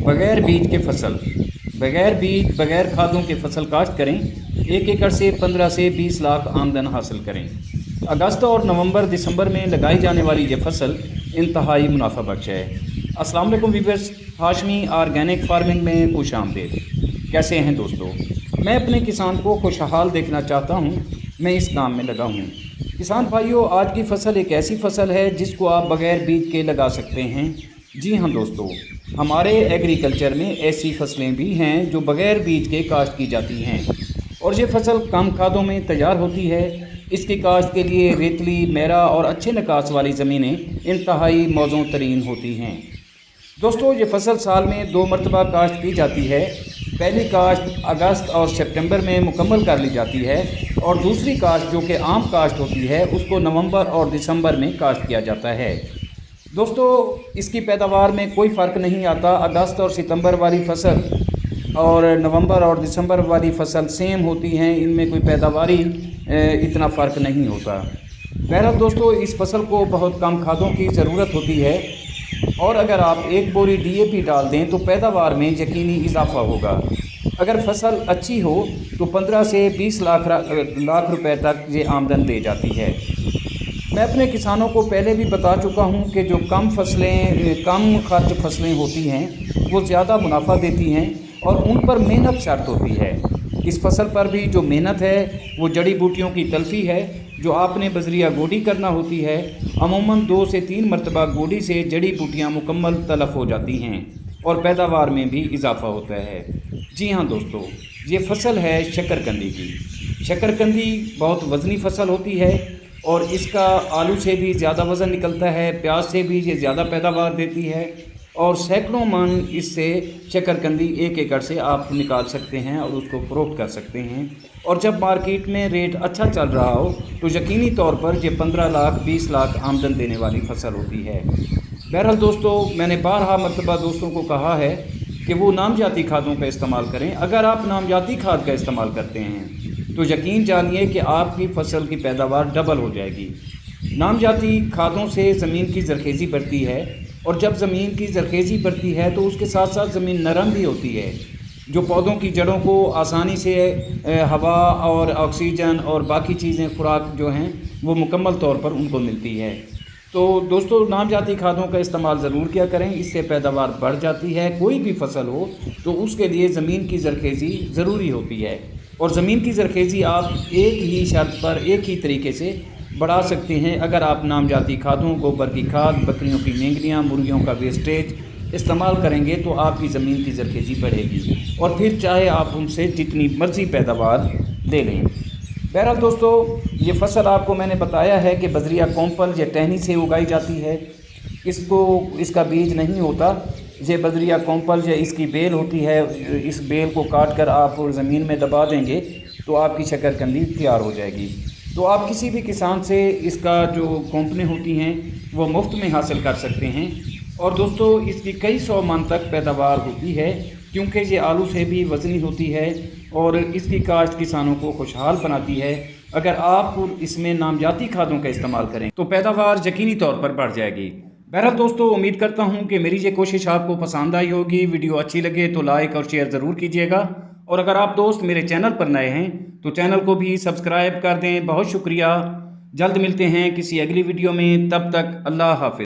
बगैर बीज के फसल, बगैर बीज बगैर खादों के फसल काश्त करें। 1 एकड़ से 15 से 20 लाख आमदन हासिल करें। अगस्त और नवंबर दिसंबर में लगाई जाने वाली ये फसल इंतहाई मुनाफा बख्श है। अस्सलाम वालेकुम वीवर्स, हाशमी ऑर्गेनिक फार्मिंग में खुश आमदीद। कैसे हैं दोस्तों? मैं अपने किसान को खुशहाल देखना चाहता हूँ। मैं इस काम में लगा हूँ। किसान भाइयों, आज की फसल एक ऐसी फसल है जिसको आप बगैर बीज के लगा सकते हैं। जी हाँ दोस्तों, हमारे एग्रीकल्चर में ऐसी फसलें भी हैं जो बगैर बीज के काश्त की जाती हैं और ये फसल कम खादों में तैयार होती है। इसकी काश्त के लिए रेतली, मेरा और अच्छे निकास वाली ज़मीनें इंतहाई मौजूं तरीन होती हैं। दोस्तों, ये फसल साल में 2 मरतबा काश्त की जाती है। पहली काश्त अगस्त और सितंबर में मुकम्मल कर ली जाती है और दूसरी काश्त जो कि आम काश्त होती है उसको नवंबर और दिसंबर में काश्त किया जाता है। दोस्तों, इसकी पैदावार में कोई फ़र्क नहीं आता। अगस्त और सितंबर वाली फसल और नवंबर और दिसंबर वाली फसल सेम होती हैं, इनमें कोई पैदावारी इतना फ़र्क नहीं होता। बहरहाल दोस्तों, इस फसल को बहुत कम खादों की ज़रूरत होती है और अगर आप 1 बोरी DAP डाल दें तो पैदावार में यकीनी इजाफा होगा। अगर फसल अच्छी हो तो 15 से 20 लाख रुपए तक ये आमदन दे जाती है। मैं अपने किसानों को पहले भी बता चुका हूं कि जो कम खर्च फसलें होती हैं वो ज़्यादा मुनाफा देती हैं और उन पर मेहनत शर्त होती है। इस फसल पर भी जो मेहनत है वो जड़ी बूटियों की तलफ़ी है, जो आपने बजरिया गोडी करना होती है। अमूमन 2 से 3 मरतबा गोडी से जड़ी बूटियाँ मुकम्मल तलफ़ हो जाती हैं और पैदावार में भी इजाफ़ा होता है। जी हाँ दोस्तों, ये फसल है शकरकंदी की। शकरकंदी बहुत वज़नी फसल होती है और इसका आलू से भी ज़्यादा वज़न निकलता है, प्याज से भी ये ज़्यादा पैदावार देती है और सैकड़ों मन इससे शकरकंदी 1 एकड़ से आप निकाल सकते हैं और उसको फ़रोख्त कर सकते हैं। और जब मार्केट में रेट अच्छा चल रहा हो तो यकीनी तौर पर ये 15 लाख 20 लाख आमदन देने वाली फसल होती है। बहरहाल दोस्तों, मैंने बारहा मरतबा दोस्तों को कहा है कि वो नामजाती खादों का इस्तेमाल करें। अगर आप नामजाती खाद का इस्तेमाल करते हैं तो यकीन जानिए कि आपकी फसल की पैदावार डबल हो जाएगी। नामजाती खादों से ज़मीन की ज़रखेज़ी बढ़ती है और जब ज़मीन की ज़रखेज़ी बढ़ती है तो उसके साथ साथ ज़मीन नरम भी होती है, जो पौधों की जड़ों को आसानी से हवा और ऑक्सीजन और बाकी चीज़ें खुराक जो हैं वो मुकम्मल तौर पर उनको मिलती है। तो दोस्तों, नामजाती खादों का इस्तेमाल ज़रूर किया करें, इससे पैदावार बढ़ जाती है। कोई भी फसल हो तो उसके लिए ज़मीन की ज़रखेज़ी ज़रूरी होती है और ज़मीन की ज़रखेज़ी आप एक ही शर्त पर एक ही तरीके से बढ़ा सकते हैं। अगर आप नामजाती खादों, गोबर की खाद, बकरियों की मेंगनियाँ, मुर्गियों का वेस्टेज इस्तेमाल करेंगे तो आपकी ज़मीन की ज़रखेज़ी बढ़ेगी और फिर चाहे आप उनसे जितनी मर्ज़ी पैदावार ले लें। बहरहाल दोस्तों, ये फसल आपको मैंने बताया है कि बजरिया कोंपल या टहनी से उगाई जाती है। इसका बीज नहीं होता। ये बजरिया कोंपल या इसकी बेल होती है। इस बेल को काट कर आप ज़मीन में दबा देंगे तो आपकी शकरकंदी तैयार हो जाएगी। तो आप किसी भी किसान से इसका जो कोंपनें होती हैं वो मुफ्त में हासिल कर सकते हैं। और दोस्तों, इसकी कई 100 मन तक पैदावार होती है क्योंकि ये आलू से भी वज़नी होती है और इसकी काश्त किसानों को खुशहाल बनाती है। अगर आप इसमें नामजाती खादों का इस्तेमाल करें तो पैदावार यकीनी तौर पर बढ़ जाएगी। बहरहाल दोस्तों, उम्मीद करता हूं कि मेरी ये कोशिश आपको पसंद आई होगी। वीडियो अच्छी लगे तो लाइक और शेयर ज़रूर कीजिएगा और अगर आप दोस्त मेरे चैनल पर नए हैं तो चैनल को भी सब्सक्राइब कर दें। बहुत शुक्रिया। जल्द मिलते हैं किसी अगली वीडियो में, तब तक अल्लाह हाफ़िज़।